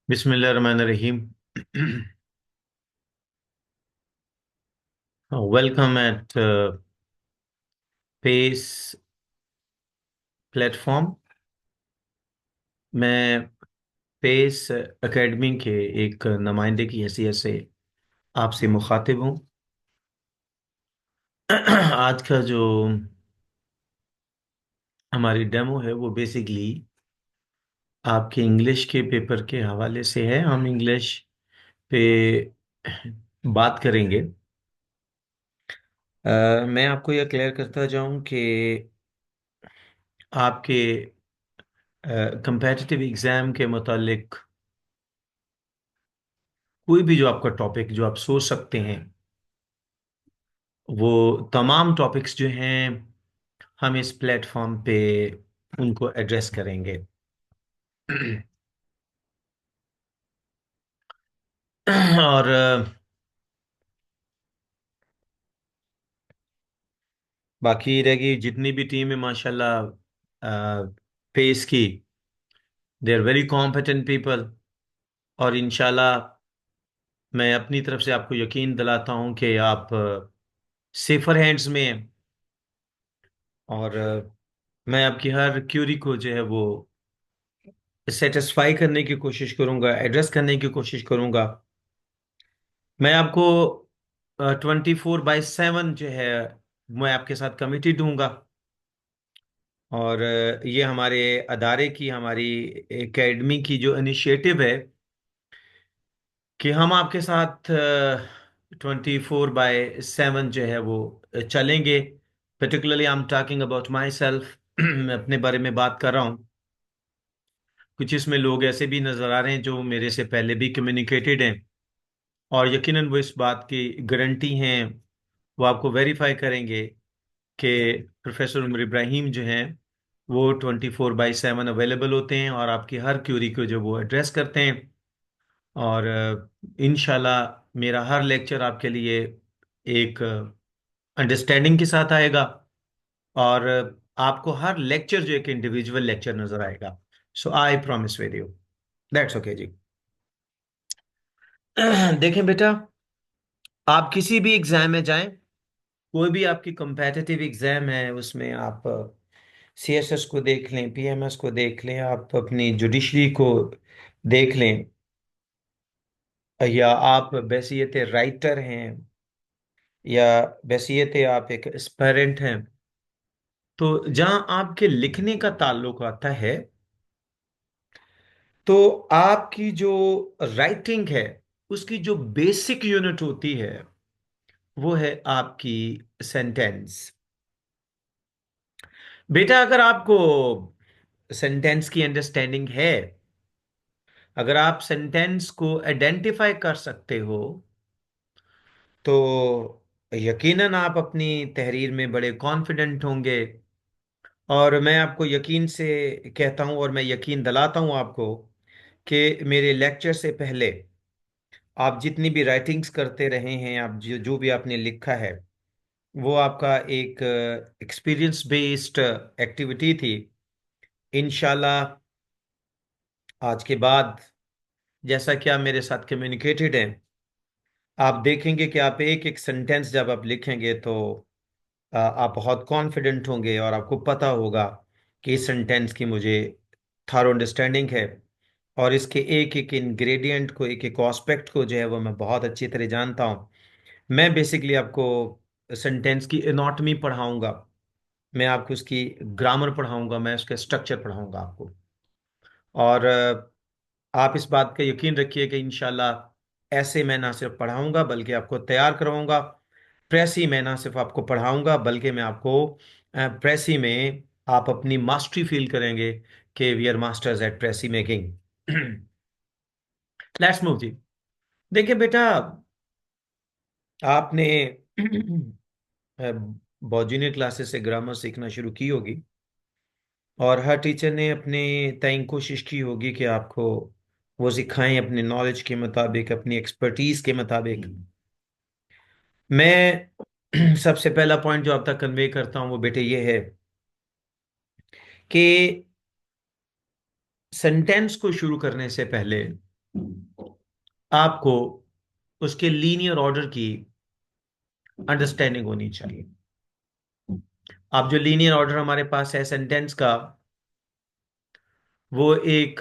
बिस्मिल्लाहिर्रहमानिर्रहीम। Welcome at Pace platform. मैं Pace academy के एक नुमाइंदे की हैसियत से आपसे मुखातिब हूँ। आज का जो हमारी डेमो है वो बेसिकली आपके इंग्लिश के पेपर के हवाले से है। हम इंग्लिश पे बात करेंगे। मैं आपको यह क्लियर करता जाऊं कि आपके कंपेटिटिव एग्ज़ाम के मुतालिक कोई भी जो आपका टॉपिक जो आप सोच सकते हैं, वो तमाम टॉपिक्स जो हैं हम इस प्लेटफॉर्म पे उनको एड्रेस करेंगे। और बाकी रहेगी जितनी भी टीम है माशाल्लाह पेस की, they are very competent people. और इंशाल्लाह मैं अपनी तरफ से आपको यकीन दिलाता हूं कि आप सेफर हैंड्स में हैं। और मैं आपकी हर क्यूरी को जो है वो सेटिस्फाई करने की कोशिश करूंगा, एड्रेस करने की कोशिश करूंगा। मैं आपको 24/7 जो है मैं आपके साथ कमिटेड दूंगा। और ये हमारे अदारे की, हमारी एकेडमी की जो इनिशिएटिव है कि हम आपके साथ 24/7 जो है वो चलेंगे। Particularly I am talking about my self. मैं अपने बारे में बात कर रहा हूँ। कुछ इसमें लोग ऐसे भी नजर आ रहे हैं जो मेरे से पहले भी कम्युनिकेटेड हैं, और यकीनन वो इस बात की गारंटी हैं, वो आपको वेरीफाई करेंगे कि प्रोफेसर उमर इब्राहिम जो हैं वो 24/7 अवेलेबल होते हैं और आपकी हर क्यूरी को जो वो एड्रेस करते हैं। और इंशाल्लाह मेरा हर लेक्चर आपके लिए एक अंडरस्टैंडिंग के साथ आएगा। और आपको हर लेक्चर जो एक इंडिविजुअल लेक्चर नजर आएगा। So I promise with you, that's okay जी। देखें बेटा, आप किसी भी एग्जाम में जाएं, कोई भी आपकी competitive एग्जाम है, उसमें आप सीएसएस को देख लें, पीएमएस को देख लें, आप अपनी जुडिशरी को देख लें, या आप बैसियत राइटर हैं, या बैसियत आप एक एस्पायरेंट हैं, तो जहां आपके लिखने का ताल्लुक आता है, तो आपकी जो राइटिंग है उसकी जो बेसिक यूनिट होती है वो है आपकी सेंटेंस। बेटा, अगर आपको सेंटेंस की अंडरस्टैंडिंग है, अगर आप सेंटेंस को आइडेंटिफाई कर सकते हो, तो यकीनन आप अपनी तहरीर में बड़े कॉन्फिडेंट होंगे। और मैं आपको यकीन से कहता हूं और मैं यकीन दिलाता हूं आपको कि मेरे लेक्चर से पहले आप जितनी भी राइटिंग्स करते रहे हैं, आप जो जो भी आपने लिखा है, वो आपका एक एक्सपीरियंस बेस्ड एक्टिविटी थी। इंशाल्लाह आज के बाद, जैसा कि आप मेरे साथ कम्युनिकेटेड हैं, आप देखेंगे कि आप एक एक सेंटेंस जब आप लिखेंगे तो आप बहुत कॉन्फिडेंट होंगे और आपको पता होगा कि इस सेंटेंस की मुझे थारो अंडरस्टैंडिंग है, और इसके एक एक इंग्रेडिएंट को, एक एक एस्पेक्ट को जो है वो मैं बहुत अच्छी तरह जानता हूँ। मैं बेसिकली आपको सेंटेंस की एनाटॉमी पढ़ाऊंगा, मैं आपको उसकी ग्रामर पढ़ाऊंगा, मैं उसका स्ट्रक्चर पढ़ाऊंगा आपको। और आप इस बात का यकीन रखिए कि इंशाल्लाह ऐसे मैं ना सिर्फ पढ़ाऊंगा बल्कि आपको तैयार करवाऊंगा। प्रेसी में ना सिर्फ आपको पढ़ाऊंगा बल्कि मैं आपको प्रेसी में आप अपनी मास्टरी फील करेंगे कि we are masters at precis making. Let's move जी। देखिए बेटा, आपने बहुत जूनियर क्लासेस से ग्रामर सीखना शुरू की होगी, और हर टीचर ने अपने तय कोशिश की होगी कि आपको वो सिखाएं अपने नॉलेज के मुताबिक, अपनी एक्सपर्टीज के मुताबिक। मैं सबसे पहला पॉइंट जो आप तक कन्वे करता हूं वो बेटे ये है कि सेंटेंस को शुरू करने से पहले आपको उसके लीनियर ऑर्डर की अंडरस्टैंडिंग होनी चाहिए। अब जो लीनियर ऑर्डर हमारे पास है सेंटेंस का, वो एक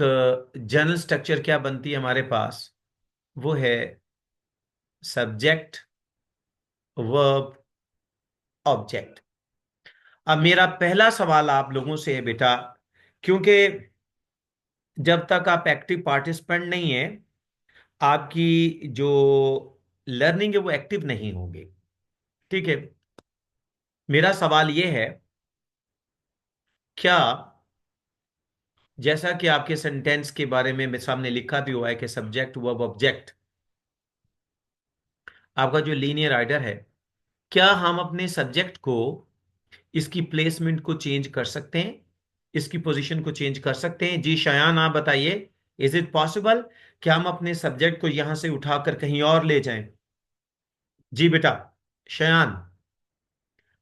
जनरल स्ट्रक्चर क्या बनती है हमारे पास, वो है सब्जेक्ट, वर्ब, ऑब्जेक्ट। अब मेरा पहला सवाल आप लोगों से है बेटा, क्योंकि जब तक आप एक्टिव पार्टिसिपेंट नहीं है, आपकी जो लर्निंग है वो एक्टिव नहीं होगी। ठीक है। मेरा सवाल ये है, क्या जैसा कि आपके सेंटेंस के बारे में मेरे सामने लिखा भी हुआ है कि सब्जेक्ट वर्ब ऑब्जेक्ट आपका जो लीनियर ऑर्डर है, क्या हम अपने सब्जेक्ट को, इसकी प्लेसमेंट को चेंज कर सकते हैं, इसकी पोजीशन को चेंज कर सकते हैं? जी शयान आप बताइए, इज इट पॉसिबल कि हम अपने सब्जेक्ट को यहां से उठाकर कहीं और ले जाएं? जी बेटा, शयान,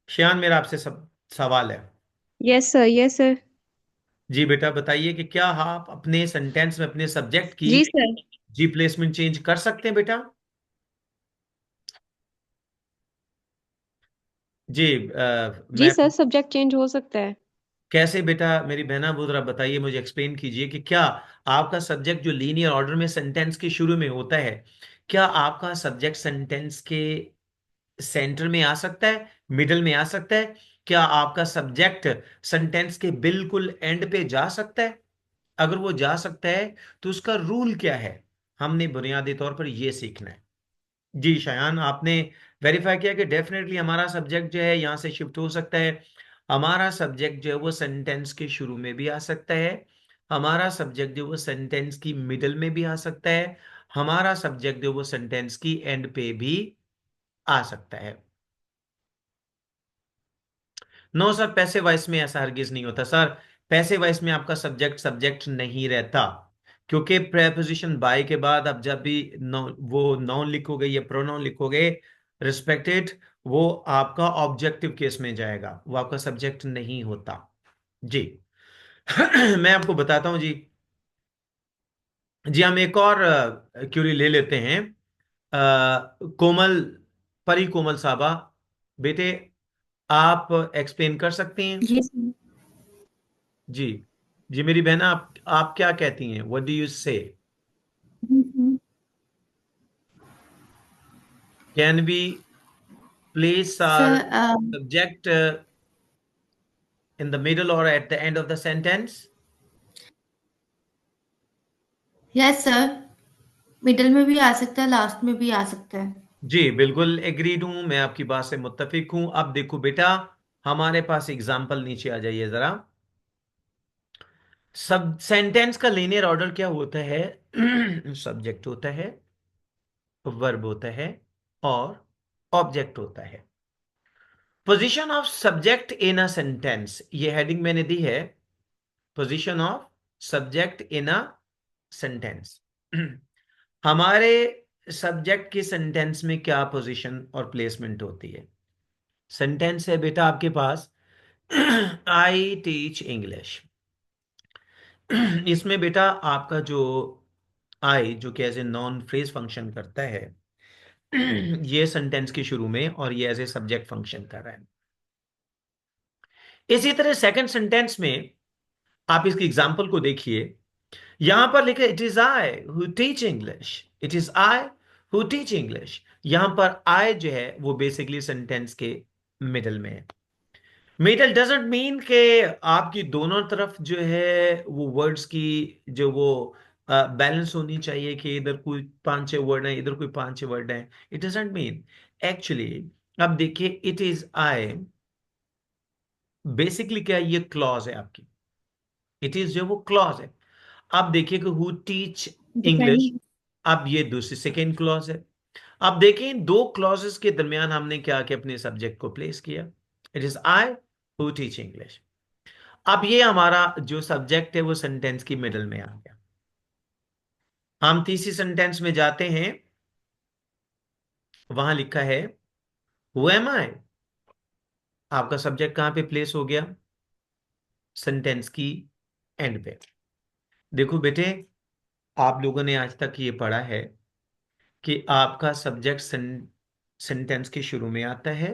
शयान मेरा आपसे सवाल है। Yes sir, yes sir. जी बेटा बताइए कि क्या आप अपने सेंटेंस में अपने सब्जेक्ट की जी सर। जी प्लेसमेंट चेंज कर सकते हैं बेटा? जी जी मैं, सर, सब्जेक्ट चेंज हो सकता है। कैसे बेटा मेरी बहना बुदरा बताइए, मुझे एक्सप्लेन कीजिए कि क्या आपका सब्जेक्ट जो लीनियर ऑर्डर में सेंटेंस के शुरू में होता है, क्या आपका सब्जेक्ट सेंटेंस के सेंटर में आ सकता है, मिडल में आ सकता है? क्या आपका सब्जेक्ट सेंटेंस के बिल्कुल एंड पे जा सकता है? अगर वो जा सकता है तो उसका रूल क्या है, हमने बुनियादी तौर पर यह सीखना है। जी शयान, आपने वेरीफाई किया कि डेफिनेटली हमारा सब्जेक्ट जो है यहां से शिफ्ट हो सकता है। हमारा सब्जेक्ट जो है वो सेंटेंस के शुरू में भी आ सकता है, हमारा सब्जेक्ट जो है वो सेंटेंस की मिडल में भी आ सकता है, हमारा सब्जेक्ट जो है वो सेंटेंस की एंड पे भी आ सकता है। नो सर, पैसे वॉइस में ऐसा हरगिज नहीं होता सर। पैसे वॉइस में आपका सब्जेक्ट सब्जेक्ट नहीं रहता, क्योंकि प्रेपोजिशन बाय के बाद आप जब भी वो नाउन लिखोगे या प्रोनाउन लिखोगे रिस्पेक्टेड, वो आपका ऑब्जेक्टिव केस में जाएगा, वो आपका सब्जेक्ट नहीं होता। जी मैं आपको बताता हूं जी। जी हम एक और क्यूरी ले लेते हैं। कोमल, परी कोमल साबा, बेटे आप एक्सप्लेन कर सकते हैं? यस जी, जी मेरी बहना, आप क्या कहती हैं, what do you say? Sir. Can be place are sir, subject in the middle और at the end of the sentence? Yes sir, middle में भी आ सकता है, लास्ट में भी आ सकता है। जी बिल्कुल एग्रीड हूं, मैं आपकी बात से मुत्तफिक हूं। अब देखो बेटा, हमारे पास एग्जाम्पल, नीचे आ जाइए जरा। सब सेंटेंस का लीनियर ऑर्डर क्या होता है? सब्जेक्ट होता है, वर्ब होता है, और ऑब्जेक्ट होता है। Position of subject in a sentence, ये हेडिंग मैंने दी है, position of subject in a sentence. हमारे सब्जेक्ट की सेंटेंस में क्या पोजीशन और प्लेसमेंट होती है? सेंटेंस है बेटा आपके पास, आई टीच इंग्लिश। इसमें बेटा आपका जो आई, जो कि as a noun phrase function करता है, ये सेंटेंस के शुरू में, और ये एज ए सब्जेक्ट फंक्शन कर रहा है। इसी तरह सेकंड सेंटेंस में आप इसकी एग्जांपल को देखिए, यहां पर लिखे it is I who teach English, it is I who teach English. यहां पर आई जो है वो बेसिकली सेंटेंस के मिडल में है। मिडल डजंट मीन कि आपकी दोनों तरफ जो है वो वर्ड्स की जो वो बैलेंस होनी चाहिए, कि इधर कोई पांच छह वर्ड है, इधर कोई पांच छह वर्ड है। It doesn't mean, actually. अब देखिए, इट इज आई बेसिकली क्या है, ये क्लॉज है आपकी, इट इज जो वो क्लॉज है। अब देखिए कि हु टीच इंग्लिश, डिपेंड। अब ये दूसरी सेकेंड क्लॉज है। अब देखिए इन दो क्लॉजेस के दरमियान हमने क्या किया, अपने सब्जेक्ट को प्लेस किया, it is I who teach English. अब ये हमारा जो सब्जेक्ट है वो सेंटेंस की मिडल में आ गया। हम तीसरी सेंटेंस में जाते हैं, वहां लिखा है हु एम आई। आपका सब्जेक्ट कहां पे प्लेस हो गया? सेंटेंस की एंड पे। देखो बेटे, आप लोगों ने आज तक ये पढ़ा है कि आपका सब्जेक्ट सेंटेंस के शुरू में आता है,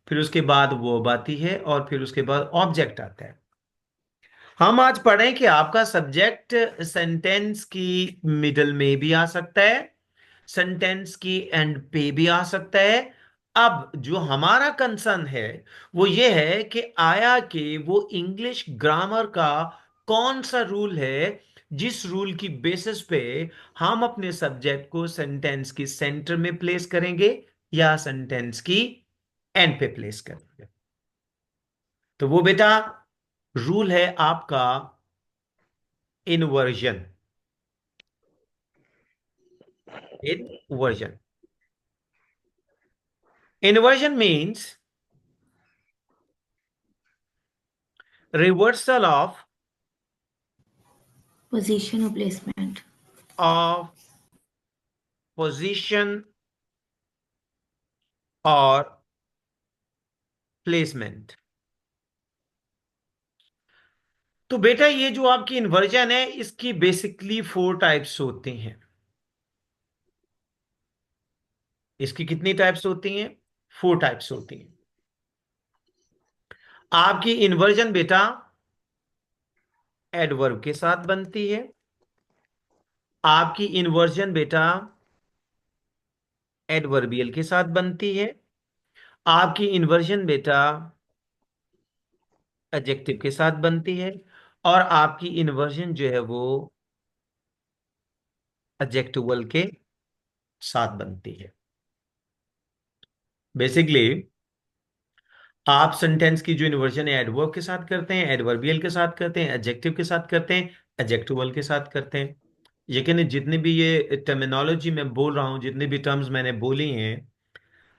फिर उसके बाद वर्ब आती है, और फिर उसके बाद ऑब्जेक्ट आता है। हम आज पढ़ें कि आपका सब्जेक्ट सेंटेंस की मिडल में भी आ सकता है, सेंटेंस की एंड पे भी आ सकता है। अब जो हमारा कंसर्न है वो ये है कि आया कि वो इंग्लिश ग्रामर का कौन सा रूल है जिस रूल की बेसिस पे हम अपने सब्जेक्ट को सेंटेंस की सेंटर में प्लेस करेंगे या सेंटेंस की एंड पे प्लेस करेंगे। तो वो बेटा रूल है आपका inversion. Inversion. Inversion means reversal position और placement. of position or placement। तो बेटा ये जो आपकी इन्वर्जन है इसकी बेसिकली 4 टाइप्स होती हैं। इसकी कितनी टाइप्स होती हैं? 4 टाइप्स होती हैं। आपकी इन्वर्जन बेटा एडवर्ब के साथ बनती है। आपकी इन्वर्जन बेटा एडवर्बियल के साथ बनती है। आपकी इन्वर्जन बेटा एडजेक्टिव के साथ बनती है। और आपकी इन्वर्जन जो है वो एडजेक्टिवल के साथ बनती है। बेसिकली आप सेंटेंस की जो इन्वर्जन है एडवर्ब के साथ करते हैं, एडवर्बियल के साथ करते हैं, एडजेक्टिव के साथ करते हैं, एडजेक्टिवल के साथ करते हैं। लेकिन जितने भी ये टर्मिनोलॉजी मैं बोल रहा हूं, जितने भी टर्म्स मैंने बोली हैं,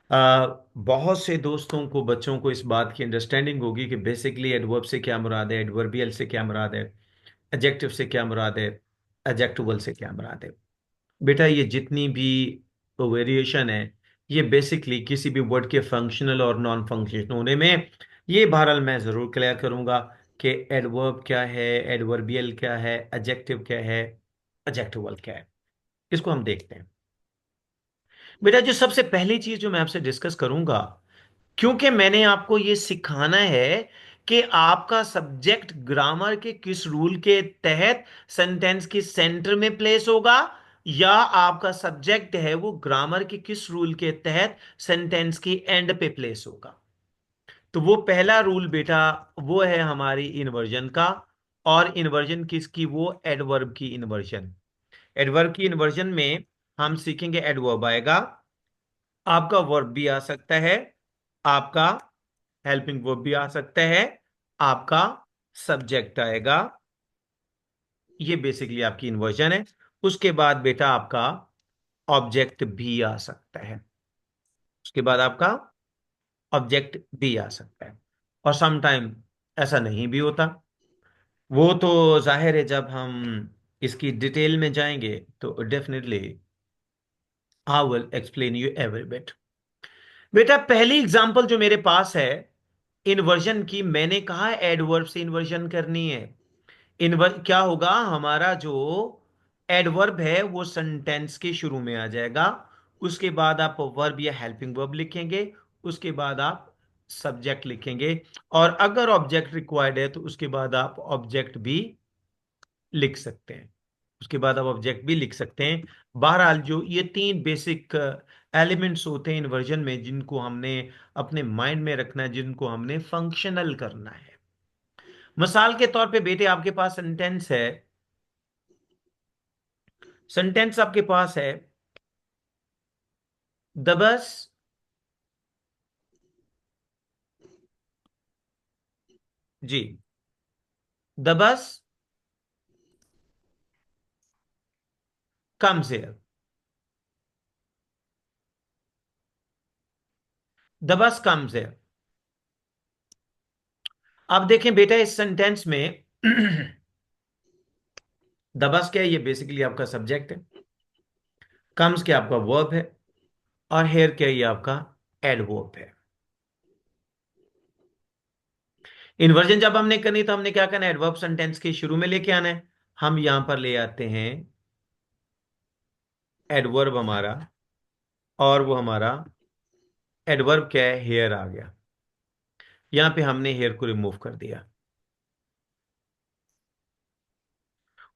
बहुत से दोस्तों को, बच्चों को इस बात की अंडरस्टैंडिंग होगी कि बेसिकली एडवर्ब से क्या मुराद है, एडवर्बियल से क्या मुराद है, एडजेक्टिव से क्या मुराद है, एडजेक्टिवल से क्या मुराद है। बेटा ये जितनी भी वेरिएशन है ये बेसिकली किसी भी वर्ड के फंक्शनल और नॉन फंक्शनल होने में, ये बहरहाल मैं जरूर क्लियर करूंगा कि एडवर्ब क्या है, एडवर्बियल क्या है, एडजेक्टिव क्या है, एडजेक्टिवल क्या है। इसको हम देखते हैं। बेटा जो सबसे पहली चीज जो मैं आपसे डिस्कस करूंगा, क्योंकि मैंने आपको ये सिखाना है कि आपका सब्जेक्ट ग्रामर के किस रूल के तहत सेंटेंस की सेंटर में प्लेस होगा, या आपका सब्जेक्ट है वो ग्रामर के किस रूल के तहत सेंटेंस की एंड पे प्लेस होगा। तो वो पहला रूल बेटा वो है हमारी इन्वर्जन का। और इन्वर्जन किसकी? वो एडवर्ब की इन्वर्जन। एडवर्ब की इन्वर्जन में हम सीखेंगे एडवर्ब आएगा, आपका वर्ब भी आ सकता है, आपका हेल्पिंग वर्ब भी आ सकता है, आपका सब्जेक्ट आएगा। ये बेसिकली आपकी इन्वर्जन है। उसके बाद बेटा आपका ऑब्जेक्ट भी आ सकता है। उसके बाद आपका ऑब्जेक्ट भी आ सकता है। और सम टाइम ऐसा नहीं भी होता। वो तो जाहिर है जब हम इसकी डिटेल में जाएंगे तो definitely I will explain you every bit. बेटा पहली एग्जांपल जो मेरे पास है इन्वर्जन की, मैंने कहा एडवर्ब से इन्वर्जन करनी है। क्या होगा, हमारा जो एडवर्ब है वो सेंटेंस के शुरू में आ जाएगा। उसके बाद आप वर्ब या हेल्पिंग वर्ब लिखेंगे। उसके बाद आप सब्जेक्ट लिखेंगे। और अगर ऑब्जेक्ट रिक्वायर्ड है तो उसके बाद आप ऑब्जेक्ट भी लिख सकते हैं। उसके बाद आप ऑब्जेक्ट भी लिख सकते हैं। बहरहाल जो ये 3 बेसिक एलिमेंट्स होते हैं इन्वर्जन में, जिनको हमने अपने माइंड में रखना है, जिनको हमने फंक्शनल करना है। मिसाल के तौर पे बेटे आपके पास सेंटेंस है, सेंटेंस आपके पास है दबस जी, the bus comes here. The bus comes here. अब देखें बेटा इस सेंटेंस में दबस क्या है? ये बेसिकली आपका सब्जेक्ट है। कम्स क्या आपका वर्ब है। और हेयर क्या है? ये आपका एडवर्ब है। इन्वर्जन जब हमने करनी तो हमने क्या करना है? एडवर्ब सेंटेंस के शुरू में लेके आना है। हम यहां पर ले आते हैं एडवर्ब हमारा, और वो हमारा एडवर्ब क्या है, हेयर आ गया। यहां पे हमने हेयर को रिमूव कर दिया।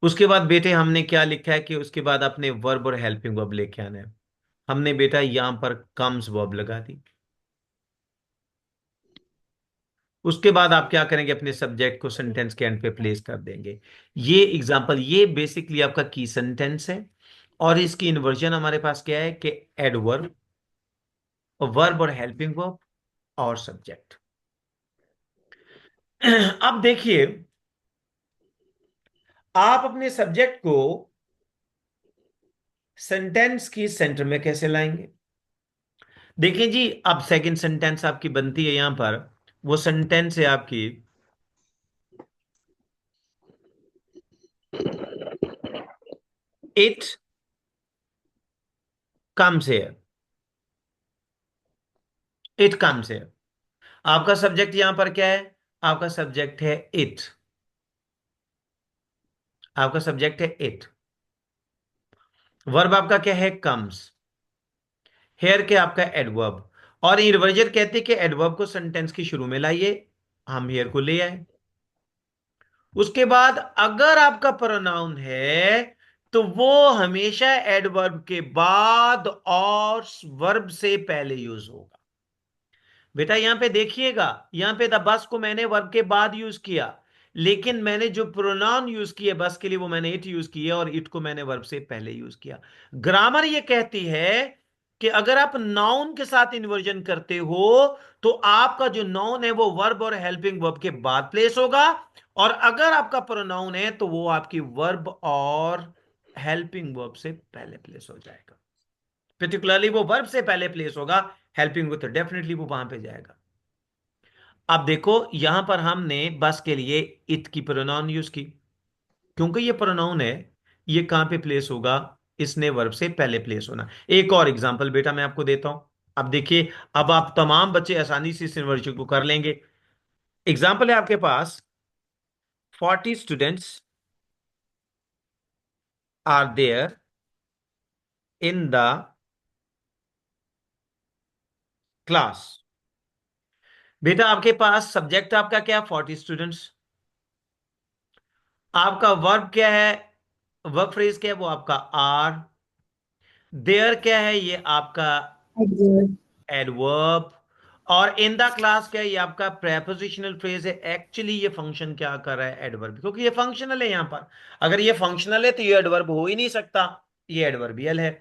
उसके बाद बेटे हमने क्या लिखा है कि उसके बाद अपने वर्ब और हेल्पिंग वर्ब लेके आना है। हमने बेटा यहां पर कम्स वर्ब लगा दी। उसके बाद आप क्या करेंगे, अपने सब्जेक्ट को सेंटेंस के एंड पे प्लेस कर देंगे। ये एग्जांपल, ये बेसिकली आपका की सेंटेंस है। और इसकी इन्वर्जन हमारे पास क्या है कि एडवर्ब, वर्ब और हेल्पिंग वर्ब और सब्जेक्ट। अब देखिए, आप अपने सब्जेक्ट को सेंटेंस की सेंटर में कैसे लाएंगे। देखिए जी, अब सेकंड सेंटेंस आपकी बनती है यहां पर। वो सेंटेंस है आपकी, it comes here. It comes here. आपका सब्जेक्ट यहां पर क्या है, आपका सब्जेक्ट है इट। आपका सब्जेक्ट है इट। वर्ब आपका क्या है, कम्स। हेयर के आपका एडवर्ब। और इन्वर्जन कहते हैं कि एडवर्ब को सेंटेंस की शुरू में लाइए। हम हेयर को ले आए। उसके बाद अगर आपका प्रोनाउन है तो वो हमेशा एडवर्ब के बाद और वर्ब से पहले यूज होगा। बेटा यहां पे देखिएगा, यहां पे द बस को मैंने वर्ब के बाद यूज किया, लेकिन मैंने जो प्रोनाउन यूज किए बस के लिए वो मैंने इट यूज किया, और इट को मैंने वर्ब से पहले यूज किया। ग्रामर ये कहती है कि अगर आप नाउन के साथ इन्वर्जन करते हो तो आपका जो नाउन है वो वर्ब और हेल्पिंग वर्ब के बाद प्लेस होगा, और अगर आपका प्रोनाउन है तो वो आपकी वर्ब और हेल्पिंग वर्ब से पहले प्लेस हो जाएगा। पर्टिकुलरली वो वर्ब से पहले प्लेस होगा, हेल्पिंग वर्ब तो डेफिनेटली वो वहां पे जाएगा। अब देखो, यहां पर हमने बस के लिए इट की प्रोनाउन यूज की, क्योंकि ये प्रोनाउन है, ये कहां पे प्लेस होगा, इसने वर्ब से पहले प्लेस होना। एक और एग्जांपल बेटा मैं आपको देता हूं। अब देखिए, अब आप तमाम बच्चे आसानी से इस इन्वर्जन को कर लेंगे। एग्जांपल है आपके पास, 40 students are there in the class. बेटा आपके पास सब्जेक्ट आपका क्या, 40 स्टूडेंट्स। आपका वर्ब क्या है, वर्ब फ्रेज क्या है, वो आपका आर। देयर क्या है, ये आपका एडवर्ब। एडवर्ब। और इन द क्लास क्या है, ये आपका प्रेपोजिशनल फ्रेज है। एक्चुअली ये फंक्शन क्या कर रहा है, एडवर्ब, क्योंकि ये फंक्शनल है यहां पर। अगर ये फंक्शनल है तो ये एडवर्ब हो ही नहीं सकता, ये एडवर्बियल है।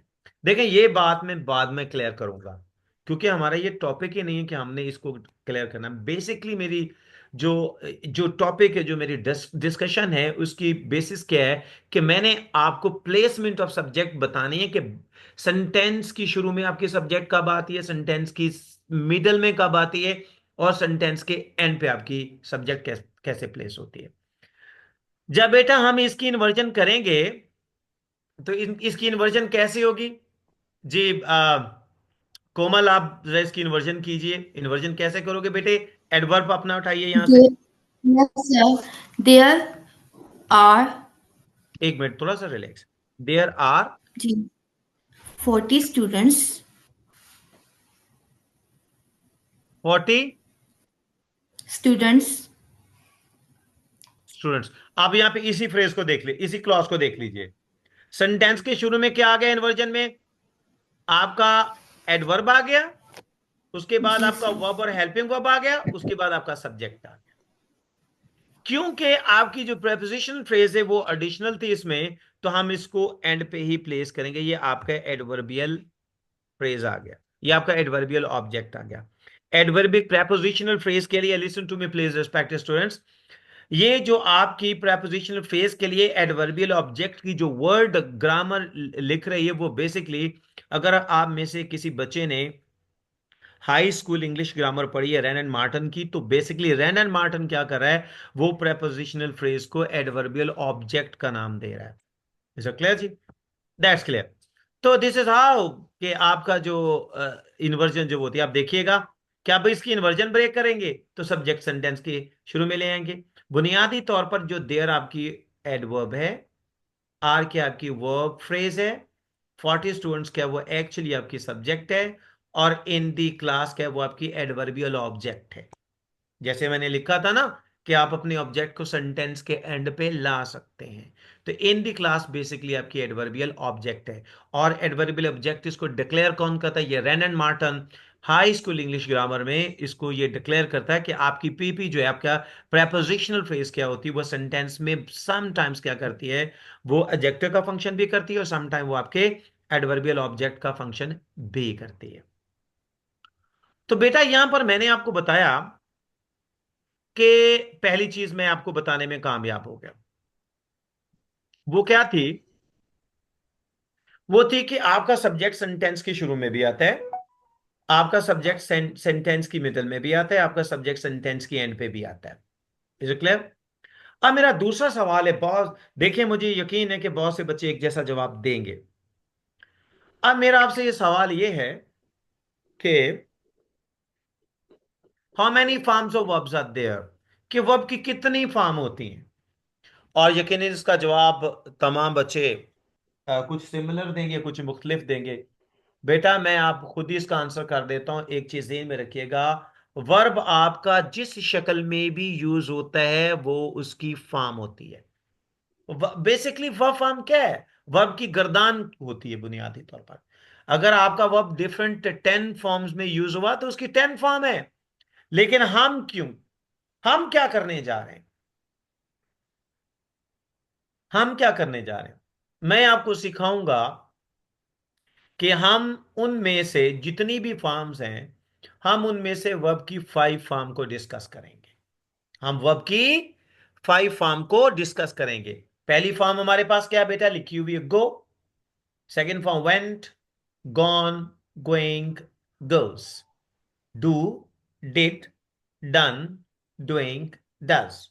देखें, ये बात मैं बाद में क्लियर करूंगा, क्योंकि हमारा ये टॉपिक ही नहीं है कि हमने इसको क्लियर करना। बेसिकली मेरी जो जो टॉपिक है, जो मेरी डिस्कशन है, उसकी बेसिस क्या है कि मैंने आपको प्लेसमेंट ऑफ सब्जेक्ट बतानी है कि सेंटेंस की शुरू में आपकी सब्जेक्ट कब आती है, सेंटेंस की मिडल में कब आती है, और सेंटेंस के एंड पे आपकी सब्जेक्ट कैसे प्लेस होती है। जब बेटा हम इसकी इन्वर्जन करेंगे तो इसकी इन्वर्जन कैसे होगी जी। कोमल आप जरा इसकी इन्वर्जन कीजिए। इन्वर्जन कैसे करोगे बेटे, एडवर्ब अपना उठाइए यहां से। Yes sir, there are. एक मिनट, थोड़ा सा रिलैक्स। देयर आर जी, 40 स्टूडेंट्स। 40 स्टूडेंट्स। स्टूडेंट्स। आप यहां पे इसी फ्रेज को देख लीजिए, इसी क्लॉज को देख लीजिए। सेंटेंस के शुरू में क्या आ गया इन्वर्जन में, आपका एडवर्ब आ गया। उसके बाद जी आपका सर। वर्ब और हेल्पिंग वर्ब आ गया। उसके बाद आपका सब्जेक्ट आ गया। क्योंकि आपकी जो प्रेपोजिशन फ्रेज है वो एडिशनल थी इसमें, तो हम इसको एंड पे ही प्लेस करेंगे। ये आपका एडवर्बियल फ्रेज आ गया, ये आपका एडवर्बियल ऑब्जेक्ट आ गया। एडवर्बिक प्रेपोजिशनल फ्रेज के लिए, listen to me please respected students, ये जो आपकी प्रेपोजिशनल फ्रेज के लिए एडवर्बियल ऑब्जेक्ट की जो वर्ड ग्रामर लिख रही है, वो बेसिकली, अगर आप में से किसी बच्चे ने हाई स्कूल इंग्लिश ग्रामर पढ़ी है रैन एंड मार्टन की, तो बेसिकली रैन एंड मार्टन क्या कर रहा है, वो प्रेपोजिशनल फ्रेज को एडवर्बियल ऑब्जेक्ट का नाम दे रहा है। इज क्लियर जी, दैट्स क्लियर। तो दिस इज हाउ कि आपका जो इन्वर्जन जो होती है, आप देखिएगा कि आप इसकी इन्वर्जन ब्रेक करेंगे तो सब्जेक्ट सेंटेंस के शुरू में ले आएंगे। बुनियादी तौर पर जो देयर आपकी एडवर्ब है, आर की आपकी वर्ब फ्रेज है, 40 स्टूडेंट्स क्या है वो एक्चुअली आपकी सब्जेक्ट है, और इन दी क्लास क्या है वो आपकी एडवर्बियल ऑब्जेक्ट है। जैसे मैंने लिखा था ना कि आप अपने ऑब्जेक्ट को सेंटेंस के एंड पे ला सकते हैं, तो इन द क्लास बेसिकली आपकी एडवर्बियल ऑब्जेक्ट है। और एडवर्बियल ऑब्जेक्ट इसको डिक्लेयर कौन करता है? ये rain and Marton high school English grammar में इसको ये डिक्लेयर करता है कि आपकी पीपी जो है, आपका प्रेपोजिशनल फ्रेज क्या होती है, वो सेंटेंस में समटाइम्स क्या करती है, वो एडजेक्टिव का फंक्शन भी करती है, और समटाइम वो आपके एडवर्बियल ऑब्जेक्ट का फंक्शन भी करती है। तो बेटा यहां पर मैंने आपको बताया कि पहली चीज मैं आपको बताने में कामयाब हो गया। वो क्या थी? वो थी कि आपका सब्जेक्ट सेंटेंस के शुरू में भी आता है, आपका सब्जेक्ट सेंटेंस की मिडल में भी आता है, आपका सब्जेक्ट सेंटेंस की एंड पे भी आता है। Is it clear? अब मेरा दूसरा सवाल है, बहुत देखिए मुझे यकीन है कि बहुत से बच्चे एक जैसा जवाब देंगे। अब मेरा आपसे ये सवाल ये है कि how many forms of verbs are there, कि वर्ब की कितनी फॉर्म होती हैं? और यकीनन इसका जवाब तमाम बच्चे कुछ सिमिलर देंगे, कुछ मुख्तलिफ देंगे। बेटा मैं आप खुद ही इसका आंसर कर देता हूं, एक चीज ध्यान में रखिएगा। वर्ब आपका जिस शक्ल में भी यूज होता है वो उसकी फॉर्म होती है। बेसिकली वर्ब फॉर्म क्या है? वर्ब की गर्दान होती है बुनियादी तौर पर। अगर आपका वर्ब डिफरेंट 10 फॉर्म्स में यूज हुआ तो उसकी 10 फॉर्म है। लेकिन हम क्या करने जा रहे हैं? हम क्या करने जा रहे हैं? मैं आपको सिखाऊंगा कि हम उनमें से जितनी भी फॉर्म्स हैं, हम उनमें से वर्ब की 5 फॉर्म को डिस्कस करेंगे। हम वर्ब की 5 फॉर्म को डिस्कस करेंगे। पहली फॉर्म हमारे पास क्या है बेटा? लिखी हुई है, go. Second form went, gone, going, goes. Do, did, done, doing, does.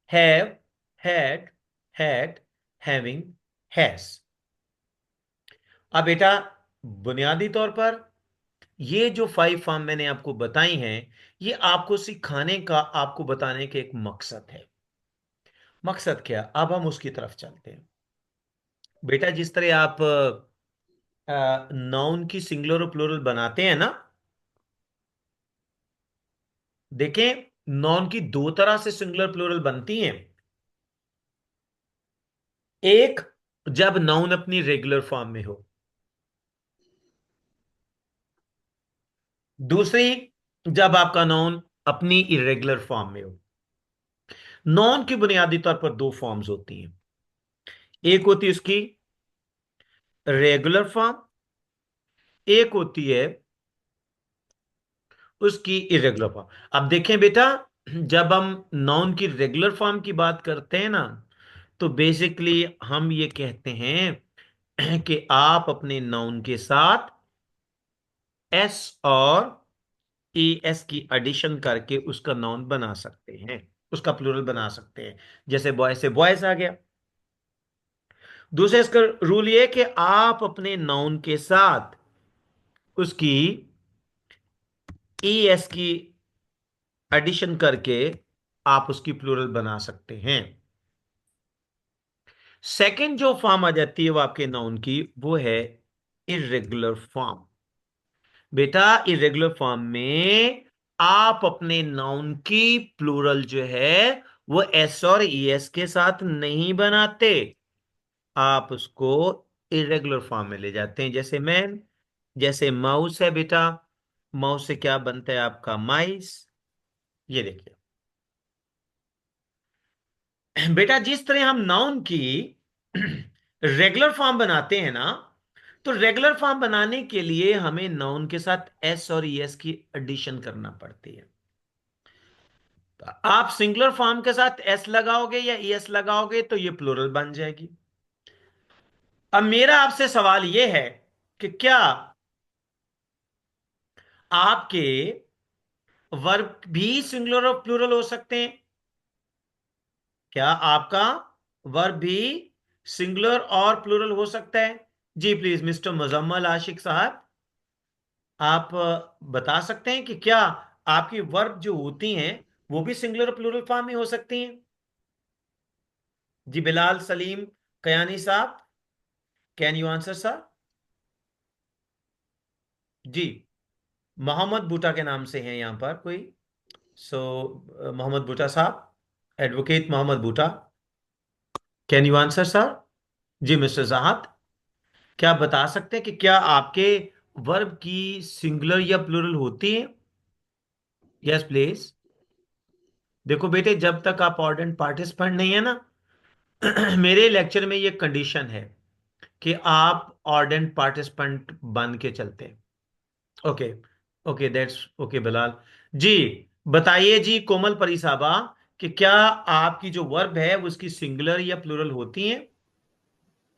Have, had, having, has. अब बेटा बुनियादी तौर पर ये जो 5 फॉर्म मैंने आपको बताई हैं, ये आपको सिखाने का, आपको बताने का एक मकसद है। मकसद क्या? अब हम उसकी तरफ चलते हैं। बेटा जिस तरह आप नाउन की सिंगुलर और प्लूरल बनाते हैं ना, देखें नाउन की दो तरह से सिंगुलर प्लूरल बनती हैं। एक, जब नाउन अपनी रेगुलर फॉर्म में हो। दूसरी, जब आपका नाउन अपनी इरेगुलर फॉर्म में हो। नाउन की बुनियादी तौर पर दो फॉर्म्स होती हैं। एक होती है उसकी रेगुलर फॉर्म, एक होती है उसकी इरेगुलर फॉर्म। अब देखें बेटा, जब हम नाउन की रेगुलर फॉर्म की बात करते हैं ना, तो बेसिकली हम ये कहते हैं कि आप अपने नाउन के साथ एस और ई एस की एडिशन करके उसका नाउन बना सकते हैं, उसका प्लूरल बना सकते हैं। जैसे बॉय से बॉयज आ गया। दूसरा इसका रूल ये है कि आप अपने नाउन के साथ उसकी ई एस की एडिशन करके आप उसकी प्लूरल बना सकते हैं। सेकंड जो फॉर्म आ जाती है वो आपके नाउन की, वो है इरेगुलर फॉर्म। बेटा इरेगुलर फॉर्म में आप अपने नाउन की प्लूरल जो है वो एस और ई एस के साथ नहीं बनाते, आप उसको इरेगुलर फॉर्म में ले जाते हैं। जैसे मैन, जैसे माउस है बेटा, माउस से क्या बनता है आपका? माइस। ये देखिए बेटा, जिस तरह हम नाउन की रेगुलर फॉर्म बनाते हैं ना, तो रेगुलर फॉर्म बनाने के लिए हमें नाउन के साथ एस और ईएस की एडिशन करना पड़ती है। तो आप सिंगुलर फॉर्म के साथ एस लगाओगे या ईएस लगाओगे तो ये प्लूरल बन जाएगी। अब मेरा आपसे सवाल यह है कि क्या आपके वर्ब भी सिंगुलर और प्लूरल हो सकते हैं? क्या आपका वर्ब भी सिंगुलर और प्लूरल हो सकता है? जी प्लीज मिस्टर मुजम्मल आशिक साहब, आप बता सकते हैं कि क्या आपकी वर्ब जो होती हैं वो भी सिंगुलर और प्लूरल फॉर्म में हो सकती हैं? जी बिलाल सलीम कयानी साहब। Can you answer sir? जी। मोहम्मद बूटा के नाम से हैं यहाँ पर कोई? सो मोहम्मद बूटा साहब, advocate Mohammad Buta, can you answer sir? जी मिस्टर जाहद, क्या आप बता सकते हैं कि क्या आपके वर्ब की सिंगुलर या प्लूरल होती है? Yes please. देखो बेटे, जब तक आप ऑर्डेंट पार्टिसिपेंट नहीं है ना, मेरे लेक्चर में ये कंडीशन है कि आप ऑर्डेंट पार्टिसिपेंट बन के चलते हैं। Okay. Okay that's okay Bilal ji. बताइए जी कोमल परी साहबा, कि क्या आपकी जो वर्ब है वो उसकी सिंगुलर या प्लूरल होती है?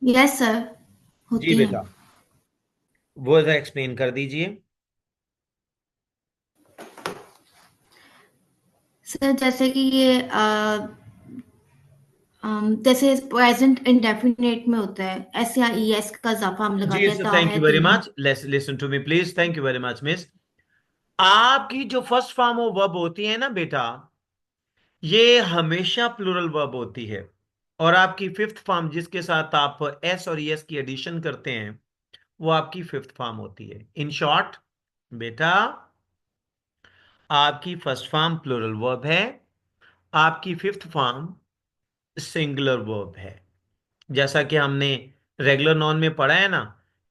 यस सर, जी होती हैं। बेटा, वो जरा एक्सप्लेन कर दीजिए। सर जैसे कि ये जैसे प्रेजेंट इंडेफिनिट में होता है, एस या ई एस का इजाफा हम जी लगाते हैं, सर, दा थैंक है यू वेरी तीन है। Much, let's listen to me please, thank you very much miss. आपकी जो फर्स्ट फॉर्म ऑफ वर्ब होती है ना बेटा, ये हमेशा प्लूरल वर्ब होती है। और आपकी फिफ्थ फॉर्म जिसके साथ आप एस और एस की एडिशन करते हैं, वो आपकी फिफ्थ फॉर्म होती है। इन शॉर्ट बेटा, आपकी फर्स्ट फॉर्म प्लूरल वर्ब है, आपकी फिफ्थ फॉर्म सिंगुलर वर्ब है। जैसा कि हमने रेगुलर नॉन में पढ़ा है ना,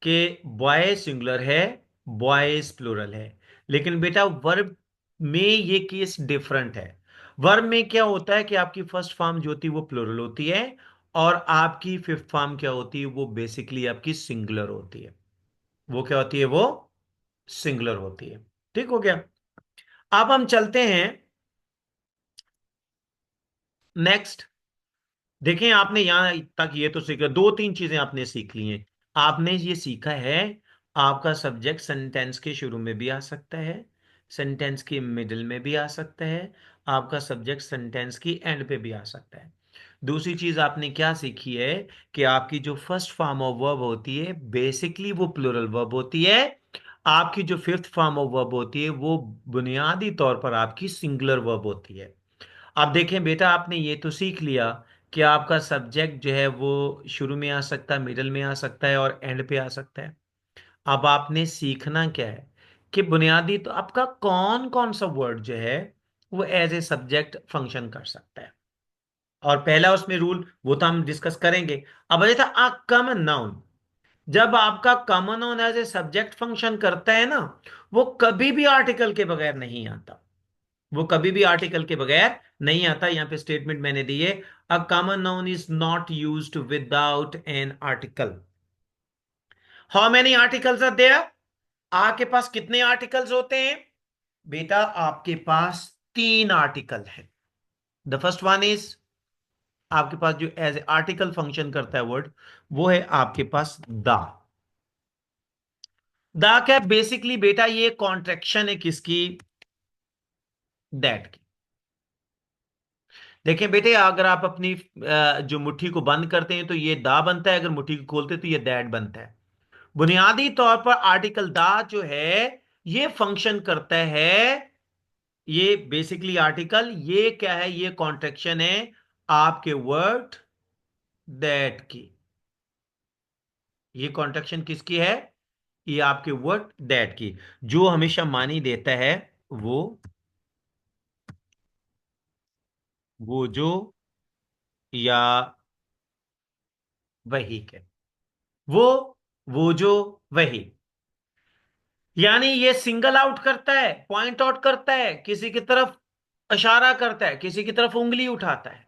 कि बॉय सिंगुलर है, बॉयज प्लूरल है। लेकिन बेटा वर्ब में ये केस डिफरेंट है। वर्ब में क्या होता है कि आपकी फर्स्ट फॉर्म जो होती है वो प्लूरल होती है, और आपकी फिफ्थ फॉर्म क्या होती है, वो बेसिकली आपकी सिंगुलर होती है। वो क्या होती है? वो सिंगुलर होती है। ठीक हो गया? अब हम चलते हैं नेक्स्ट। देखें, आपने यहां तक ये तो सीखा, दो तीन चीजें आपने सीख ली हैं। आपने ये सीखा है, आपका सब्जेक्ट सेंटेंस के शुरू में भी आ सकता है, सेंटेंस के मिडिल में भी आ सकता है, आपका सब्जेक्ट सेंटेंस की एंड पे भी आ सकता है। दूसरी चीज आपने क्या सीखी है, कि आपकी जो फर्स्ट फॉर्म ऑफ वर्ब होती है बेसिकली वो प्लूरल वर्ब होती है, आपकी जो फिफ्थ फॉर्म ऑफ वर्ब होती है वो बुनियादी तौर पर आपकी सिंगुलर वर्ब होती है। अब देखें बेटा, आपने ये तो सीख लिया कि आपका सब्जेक्ट जो है वो शुरू में आ सकता है, मिडिल में आ सकता है, और एंड पे आ सकता है। अब आपने सीखना क्या है, कि बुनियादी तो आपका कौन कौन सा वर्ड जो है वो एज ए सब्जेक्ट फंक्शन कर सकता है। और पहला उसमें रूल वो तो हम डिस्कस करेंगे। अब ये था आ कॉमन नाउन। जब आपका common noun as a subject function करता है ना, वो कभी भी आर्टिकल के बगैर नहीं आता। वो कभी भी आर्टिकल के बगैर नहीं आता। यहां पे स्टेटमेंट मैंने दी है, a common noun is not used without an article. How many articles are there? आपके पास कितने आर्टिकल्स होते हैं बेटा? आपके पास तीन आर्टिकल है। द फर्स्ट वन इज, आपके पास जो एज ए आर्टिकल फंक्शन करता है वर्ड, वो है आपके पास द। द क्या बेसिकली बेटा, ये कॉन्ट्रैक्शन है किसकी? दैट की। देखें बेटे, अगर आप अपनी जो मुट्ठी को बंद करते हैं तो ये दा बनता है, अगर मुट्ठी को खोलते हैं तो ये दैट बनता है। बुनियादी तौर पर आर्टिकल दा जो है ये फंक्शन करता है, ये बेसिकली आर्टिकल ये क्या है? ये कॉन्ट्रैक्शन है आपके वर्ड दैट की। ये कॉन्ट्रैक्शन किसकी है? ये आपके वर्ड दैट की। जो हमेशा मानी देता है वो जो, या वही के, वो जो, वही। यानी ये सिंगल आउट करता है, पॉइंट आउट करता है, किसी की तरफ इशारा करता है, किसी की तरफ उंगली उठाता है।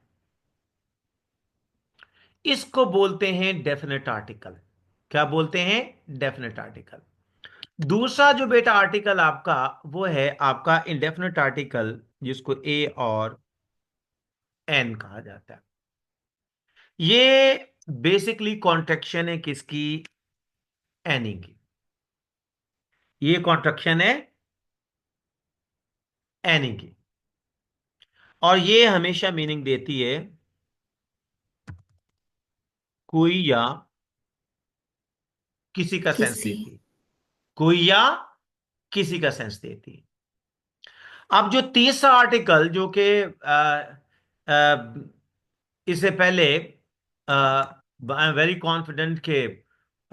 इसको बोलते हैं डेफिनेट आर्टिकल। क्या बोलते हैं? Definite article. दूसरा जो बेटा आर्टिकल आपका, वो है आपका इंडेफिनेट आर्टिकल, जिसको ए और एन कहा जाता है। ये बेसिकली कॉन्ट्रैक्शन है किसकी? एनी की। ये कॉन्ट्रैक्शन है एनी की, और ये हमेशा मीनिंग देती है कोई या किसी का सेंस किसी। देती है। कोई या किसी का सेंस देती है। अब जो तीसरा आर्टिकल जो कि इससे पहले आई एम वेरी कॉन्फिडेंट के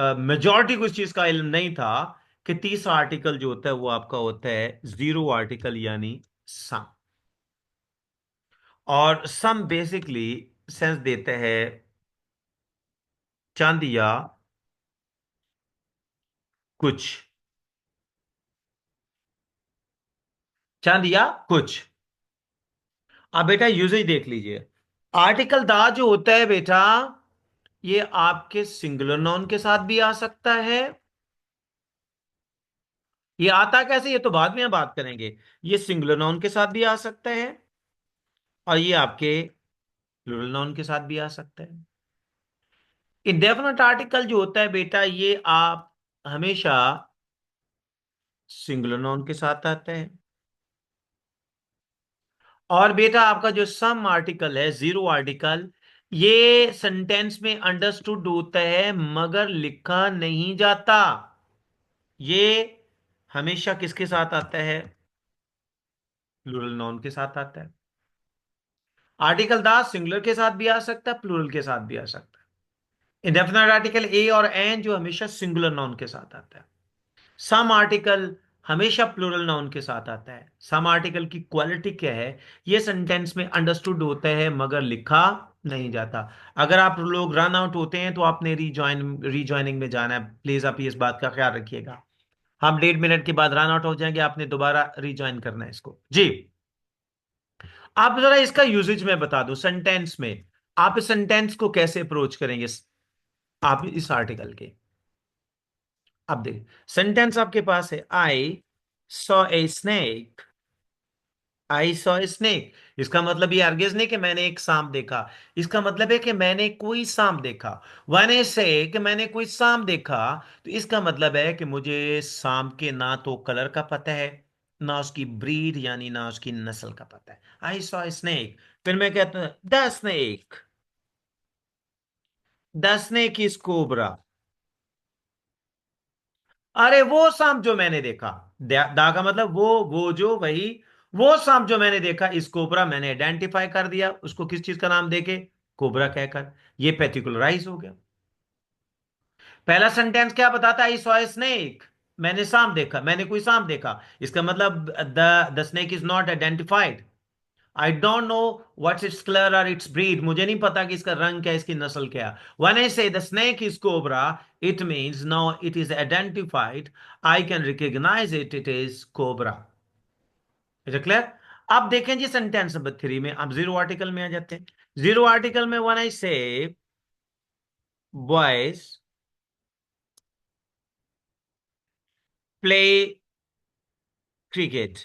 मेजॉरिटी को इस चीज का इल्म नहीं था कि तीसरा आर्टिकल जो होता है वो आपका होता है जीरो आर्टिकल, यानी सम। और सम बेसिकली सेंस देते हैं चंद या कुछ, चंद या कुछ। अब बेटा यूजेज देख लीजिए। आर्टिकल दा जो होता है बेटा, ये आपके सिंगुलर नाउन के साथ भी आ सकता है। ये आता कैसे, ये तो बाद में हम बात करेंगे। ये सिंगुलर नाउन के साथ भी आ सकता है, और ये आपके प्लूरल नाउन के साथ भी आ सकता है। इंडेफिनिट आर्टिकल जो होता है बेटा, ये आप हमेशा सिंगुलर नाउन के साथ आता है। और बेटा आपका जो सम आर्टिकल है, जीरो आर्टिकल, ये सेंटेंस में अंडरस्टूड होता है मगर लिखा नहीं जाता। ये हमेशा किसके साथ आता है? प्लूरल नाउन के साथ आता है। आर्टिकल दा सिंगुलर के साथ भी आ सकता है, प्लूरल के साथ भी आ सकता है। इंडेफिनिट आर्टिकल ए और एन जो हमेशा सिंगुलर नाउन के साथ आता है। सम आर्टिकल हमेशा प्लूरल नाउन के साथ आता है। सम आर्टिकल की क्वालिटी क्या है? ये सेंटेंस में अंडरस्टूड होता है मगर लिखा नहीं जाता। अगर आप लोग रन आउट होते हैं तो आपने रीजॉइनिंग में जाना है, प्लीज आप इस बात का ख्याल रखिएगा। हम 1.5 मिनट के बाद रन आउट हो जाएंगे, आपने दोबारा रीजॉइन करना है इसको जी। आप जरा इसका यूजेज में बता दो सेंटेंस में। आप इस सेंटेंस को कैसे अप्रोच करेंगे आप इस आर्टिकल के। अब देखिए, सेंटेंस आपके पास है, I saw a snake. I saw a snake, इसका मतलब ये हरगिज नहीं कि मैंने एक सांप देखा। इसका मतलब है कि मैंने कोई सांप देखा। वन ए से कि मैंने कोई सांप देखा, तो इसका मतलब है कि मुझे सांप के ना तो कलर का पता है, ना उसकी ब्रीड यानी ना उसकी नस्ल का पता है। I saw a snake. फिर मैं कहता हूं the snake, the snake is cobra. अरे वो सांप जो मैंने देखा, दा का मतलब वो जो वही, वो सांप जो मैंने देखा इस कोबरा, मैंने आइडेंटिफाई कर दिया उसको किस चीज का नाम देके, कोबरा कहकर। ये पर्टिकुलराइज हो गया। पहला सेंटेंस क्या बताता है? आई सॉ ए स्नेक, मैंने सांप देखा, मैंने कोई सांप देखा। इसका मतलब the snake is not identified. I don't know what's its colour और इट्स ब्रीड, मुझे नहीं पता कि इसका रंग क्या है, इसकी नस्ल क्या है। When I say the snake is cobra, it means now it is identified, I can recognise it, it is cobra. Is it clear? अब देखें जी सेंटेंस नंबर 3 में, अब जीरो आर्टिकल में आ जाते हैं। जीरो आर्टिकल में व्हेन आई से boys play cricket,